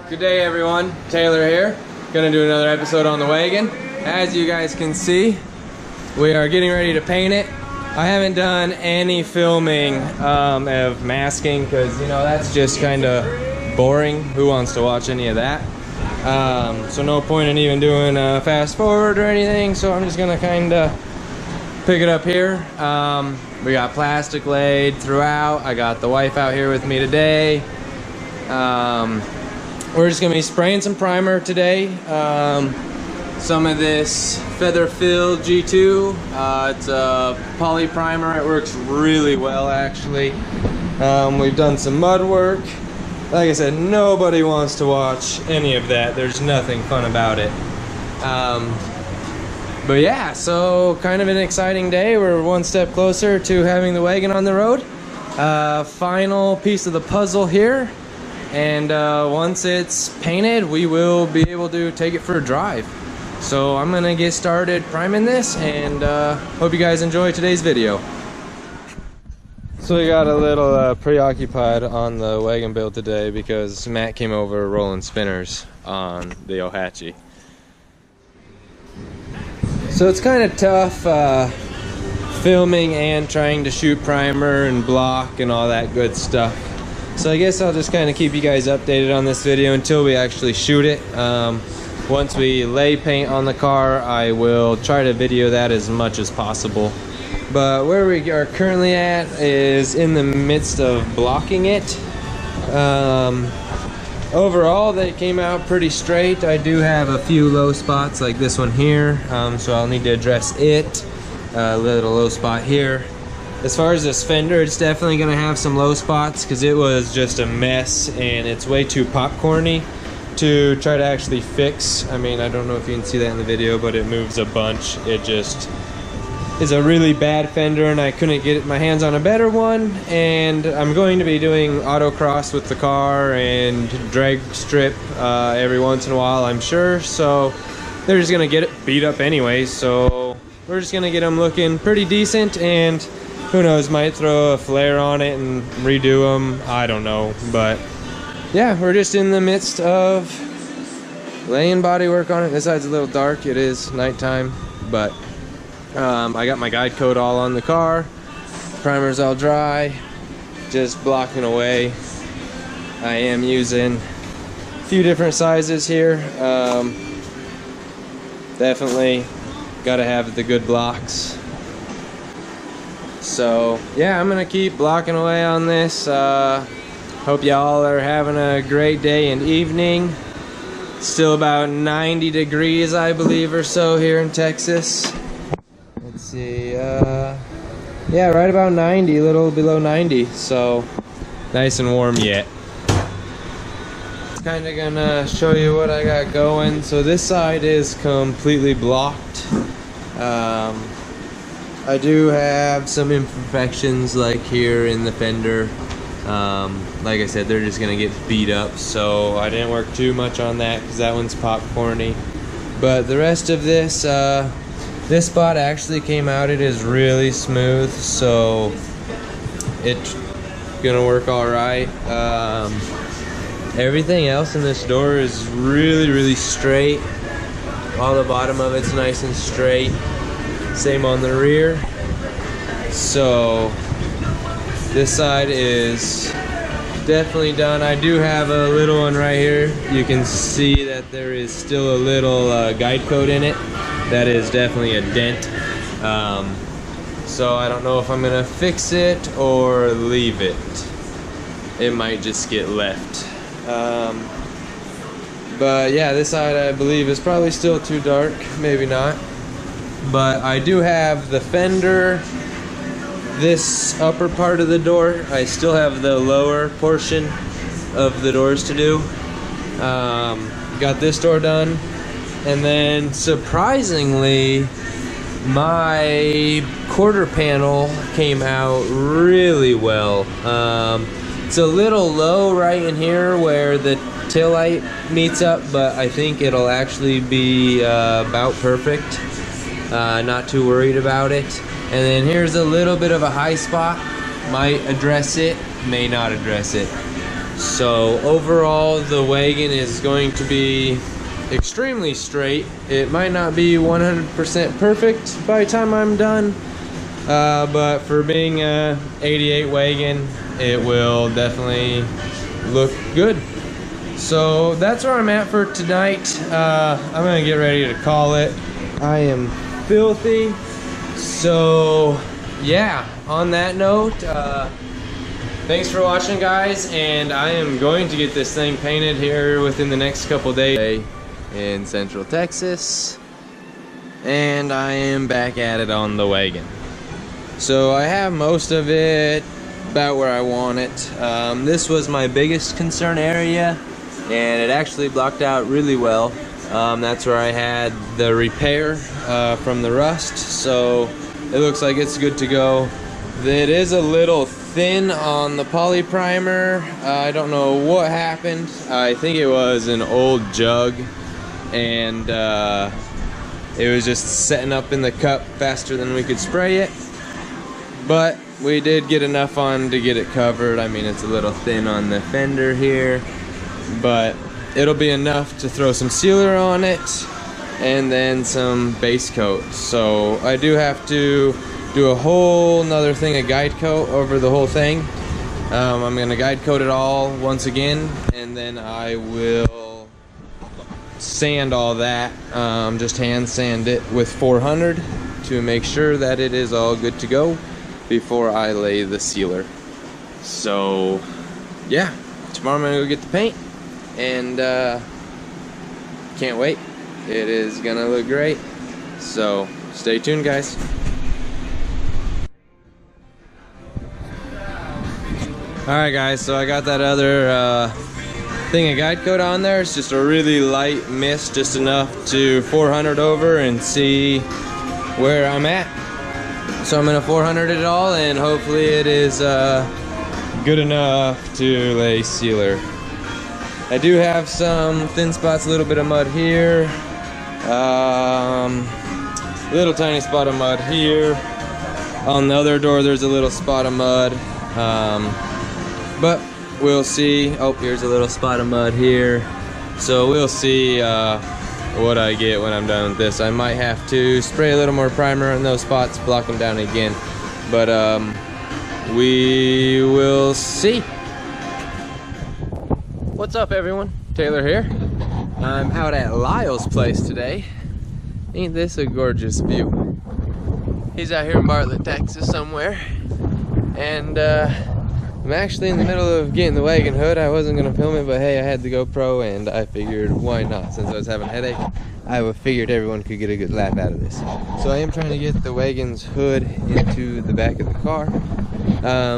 Good day everyone, Taylor here. Gonna do another episode on the wagon. As you guys can see, we are getting ready to paint it. I haven't done any filming of masking because, you know, that's just kind of boring. Who wants to watch any of that? So no point in even doing a fast forward or anything, so I'm just gonna kind of pick it up here. We got plastic laid throughout. I got the wife out here with me today. We're just gonna be spraying some primer today. Some of this feather filled G2. It's a poly primer. It works really well actually. We've done some mud work. Like I said, nobody wants to watch any of that. There's nothing fun about it. But yeah, so kind of an exciting day. We're one step closer to having the wagon on the road. Final piece of the puzzle here. And once it's painted, we will be able to take it for a drive. So I'm gonna get started priming this, and hope you guys enjoy today's video. So we got a little preoccupied on the wagon build today because Matt came over rolling spinners on the Ohatchee. So it's kind of tough filming and trying to shoot primer and block and all that good stuff. So I guess I'll just kind of keep you guys updated on this video until we actually shoot it. Once we lay paint on the car, I will try to video that as much as possible. But where we are currently at is in the midst of blocking it. Overall, they came out pretty straight. I do have a few low spots like this one here, so I'll need to address it. A little low spot here. As far as this fender, it's definitely going to have some low spots because it was just a mess and it's way too popcorny to try to actually fix. I mean, I don't know if you can see that in the video, but it moves a bunch. It just is a really bad fender and I couldn't get my hands on a better one. And I'm going to be doing autocross with the car and drag strip every once in a while, I'm sure. So they're just going to get it beat up anyway. So we're just going to get them looking pretty decent, and who knows, might throw a flare on it and redo them. I don't know, but yeah, we're just in the midst of laying body work on it. This side's a little dark. It is nighttime, but I got my guide coat all on the car. Primer's all dry, just blocking away. I am using a few different sizes here. Definitely got to have the good blocks. So yeah, I'm gonna keep blocking away on this. Hope y'all are having a great day and evening. Still about 90 degrees, I believe, or so here in Texas. Let's see, yeah, right about 90, a little below 90, so nice and warm yet. Kind of gonna show you what I got going. So this side is completely blocked. I do have some imperfections like here in the fender. Like I said, they're just gonna get beat up, so I didn't work too much on that because that one's popcorny. But the rest of this, this spot actually came out. It is really smooth, so it's gonna work all right. Everything else in this door is really straight. All the bottom of it's nice and straight. Same on the rear. So this side is definitely done. I do have a little one right here. You can see that there is still a little guide coat in it. That is definitely a dent. So I don't know if I'm gonna fix it or leave it. It might just get left. But yeah, this side I believe is probably still too dark, maybe not. But I do have the fender, this upper part of the door. I still have the lower portion of the doors to do. Got this door done. And then surprisingly, my quarter panel came out really well. It's a little low right in here where the taillight meets up, but I think it'll actually be about perfect. Not too worried about it. And then here's a little bit of a high spot. Might address it, may not address it. So overall, the wagon is going to be extremely straight. It might not be 100% perfect by the time I'm done, but for being a 88 wagon, it will definitely look good. So that's where I'm at for tonight. I'm gonna get ready to call it. I am filthy. So yeah, on that note, thanks for watching, guys, and I am going to get this thing painted here within the next couple days in Central Texas, and I am back at it on the wagon. So I have most of it about where I want it. This was my biggest concern area, and it actually blocked out really well. That's where I had the repair from the rust, so it looks like it's good to go. It is a little thin on the poly primer. I don't know what happened. I think it was an old jug, and it was just setting up in the cup faster than we could spray it. But we did get enough on to get it covered. I mean, it's a little thin on the fender here, but it'll be enough to throw some sealer on it and then some base coat. So I do have to do a whole nother thing of guide coat over the whole thing. I'm gonna guide coat it all once again, and then I will sand all that, just hand sand it with 400 to make sure that it is all good to go before I lay the sealer. So yeah, tomorrow I'm gonna go get the paint, and can't wait. It is gonna look great, so stay tuned, guys. Alright guys, so I got that other thing of guide coat on there. It's just a really light mist, just enough to 400 over and see where I'm at. So I'm gonna 400 it all, and hopefully it is good enough to lay sealer. I do have some thin spots, a little bit of mud here, little tiny spot of mud here. On the other door there's a little spot of mud, but we'll see. Oh, here's a little spot of mud here. So we'll see what I get when I'm done with this. I might have to spray a little more primer in those spots, block them down again, but we will see. What's up, everyone? Taylor here. I'm out at Lyle's place today. Ain't this a gorgeous view? He's out here in Bartlett, Texas somewhere, and I'm actually in the middle of getting the wagon hood. I wasn't gonna film it, but hey, I had the GoPro, and I figured why not? Since I was having a headache, I figured everyone could get a good laugh out of this. So I am trying to get the wagon's hood into the back of the car.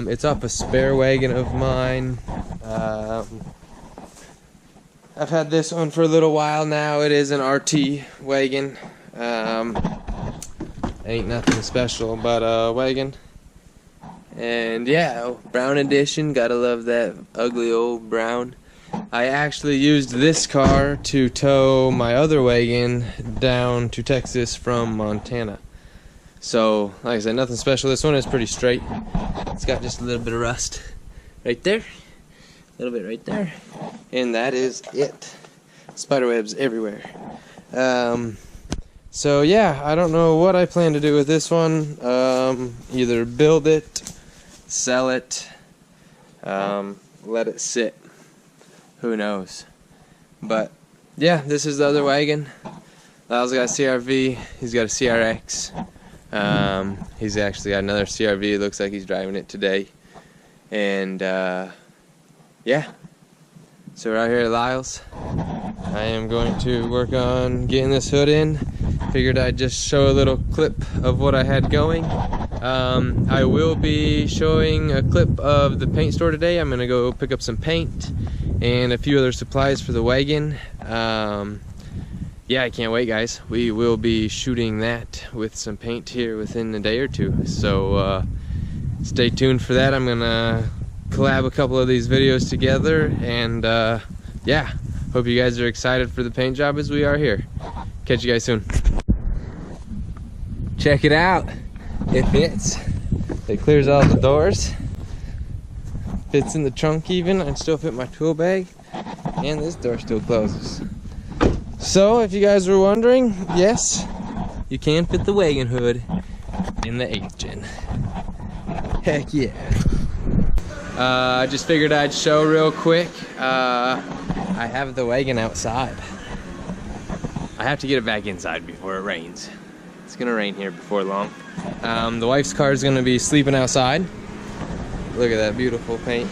It's off a spare wagon of mine. I've had this one for a little while now. It is an RT wagon. Ain't nothing special, but a wagon. And yeah, brown edition, gotta love that ugly old brown. I actually used this car to tow my other wagon down to Texas from Montana. So, like I said, nothing special. This one is pretty straight. It's got just a little bit of rust right there, a little bit right there, and that is it. Spiderwebs everywhere. So yeah, I don't know what I plan to do with this one. Either build it, sell it, let it sit, who knows. But yeah, this is the other wagon. Lyle's got a CRV, he's got a CRX. He's actually got another CRV. It looks like he's driving it today. And yeah, so we're out here at Lyle's. I am going to work on getting this hood in. Figured I'd just show a little clip of what I had going. I will be showing a clip of the paint store today. I'm gonna go pick up some paint and a few other supplies for the wagon. Yeah, I can't wait, guys. We will be shooting that with some paint here within a day or two. So stay tuned for that. I'm gonna collab a couple of these videos together, and yeah, hope you guys are excited for the paint job as we are here. Catch you guys soon. Check it out. It fits. It clears all the doors. Fits in the trunk even. I can still fit my tool bag. And this door still closes. So if you guys were wondering, yes, you can fit the wagon hood in the 8th gen. Heck yeah. I just figured I'd show real quick. I have the wagon outside. I have to get it back inside before it rains. It's gonna rain here before long. The wife's car is gonna be sleeping outside. Look at that beautiful paint.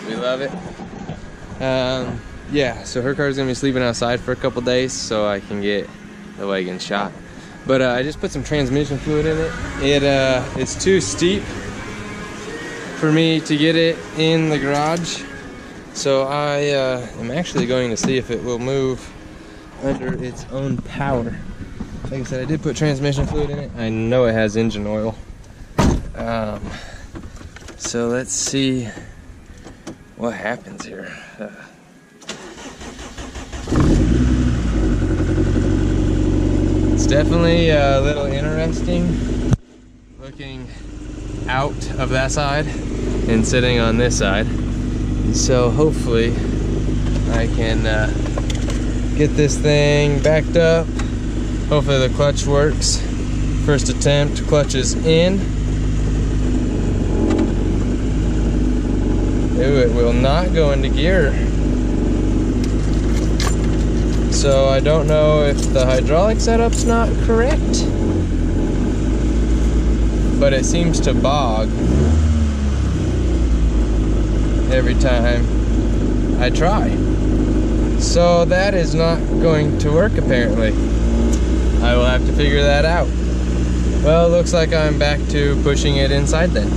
We love it. Yeah, so her car's gonna be sleeping outside for a couple days so I can get the wagon shot. But I just put some transmission fluid in it. It's too steep for me to get it in the garage. So I am actually going to see if it will move under its own power. Like I said, I did put transmission fluid in it. I know it has engine oil. So let's see what happens here. It's definitely a little interesting looking out of that side and sitting on this side. And so hopefully I can get this thing backed up. Hopefully the clutch works. First attempt, clutch is in. Ooh, it will not go into gear. So I don't know if the hydraulic setup's not correct, but it seems to bog every time I try. So that is not going to work apparently. I will have to figure that out. Well, it looks like I'm back to pushing it inside then.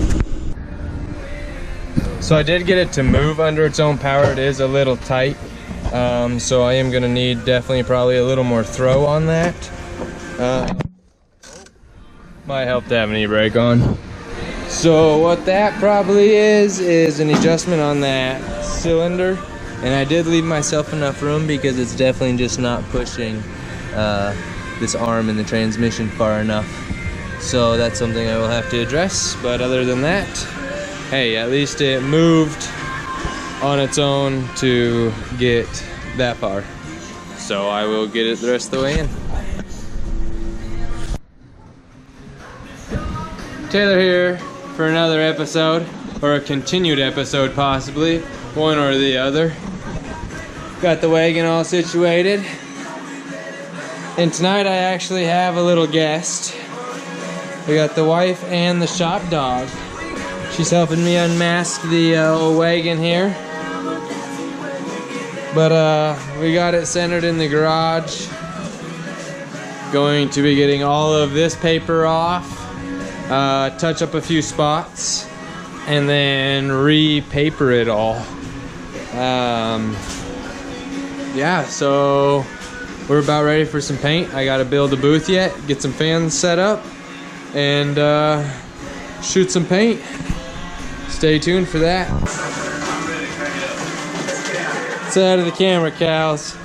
So I did get it to move under its own power. It is a little tight. So I am gonna need definitely probably a little more throw on that. Might help to have an e-brake on. So what that probably is an adjustment on that cylinder. And I did leave myself enough room because it's definitely just not pushing this arm in the transmission far enough. So that's something I will have to address. But other than that, hey, at least it moved on its own to get that far. So I will get it the rest of the way in. Taylor here for another episode, or a continued episode possibly, one or the other. Got the wagon all situated. And tonight I actually have a little guest. We got the wife and the shop dog. She's helping me unmask the old wagon here. But we got it centered in the garage. Going to be getting all of this paper off, touch up a few spots, and then re-paper it all. Yeah, so we're about ready for some paint. I gotta build a booth yet, get some fans set up, and shoot some paint. Stay tuned for that. Say hi to the camera, cows.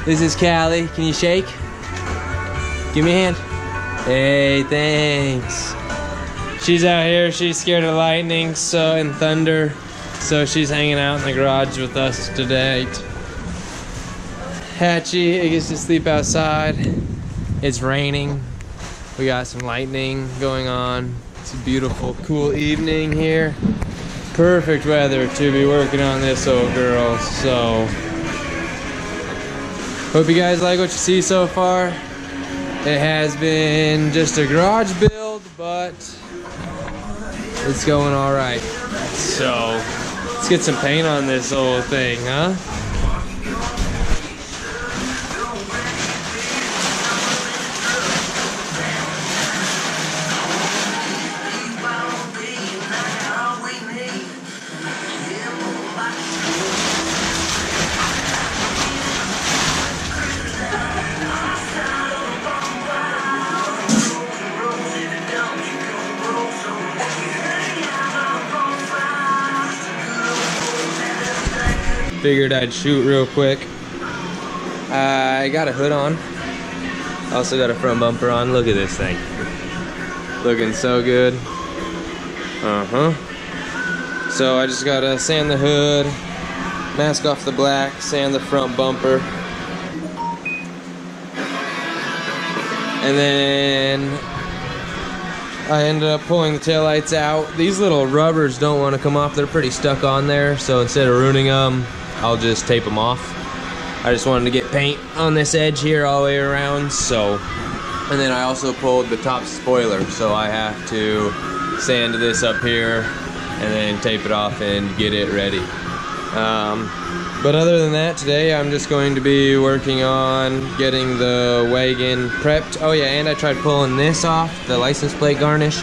This is Callie. Can you shake? Give me a hand. Hey, thanks. She's out here. She's scared of lightning and thunder, so she's hanging out in the garage with us today. Hatchie, it gets to sleep outside. It's raining. We got some lightning going on. It's a beautiful, cool evening here. Perfect weather to be working on this old girl. So, hope you guys like what you see so far. It has been just a garage build, but it's going all right. So, let's get some paint on this old thing, huh? Figured I'd shoot real quick. I got a hood on. Also got a front bumper on. Look at this thing. Looking so good. So I just gotta sand the hood, mask off the black, sand the front bumper, and then I ended up pulling the taillights out. These little rubbers don't want to come off. They're pretty stuck on there, so instead of ruining them, I'll just tape them off. I just wanted to get paint on this edge here all the way around, so. And then I also pulled the top spoiler, so I have to sand this up here and then tape it off and get it ready. But other than that, today I'm just going to be working on getting the wagon prepped. Oh yeah, and I tried pulling this off, the license plate garnish,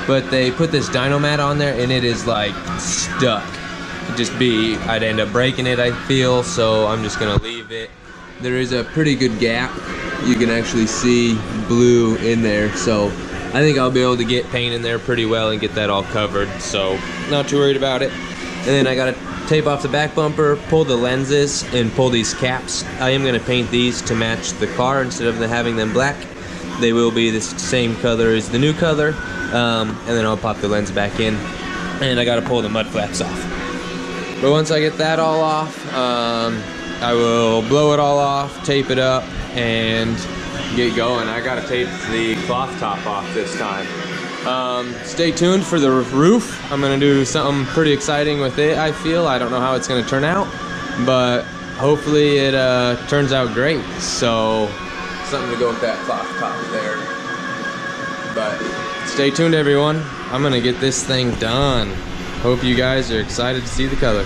but they put this dyno mat on there and it is like stuck. I'd end up breaking it, I feel, so I'm just gonna leave it. There is a pretty good gap. You can actually see blue in there, so I think I'll be able to get paint in there pretty well and get that all covered, so not too worried about it. And then I gotta tape off the back bumper, pull the lenses, and pull these caps. I am gonna paint these to match the car instead of having them black. They will be the same color as the new color, and then I'll pop the lens back in, and I gotta pull the mud flaps off. But once I get that all off, I will blow it all off, tape it up, and get going. I gotta tape the cloth top off this time. Stay tuned for the roof. I'm gonna do something pretty exciting with it, I feel. I don't know how it's gonna turn out, but hopefully it turns out great. So, something to go with that cloth top there. But stay tuned, everyone. I'm gonna get this thing done. Hope you guys are excited to see the color.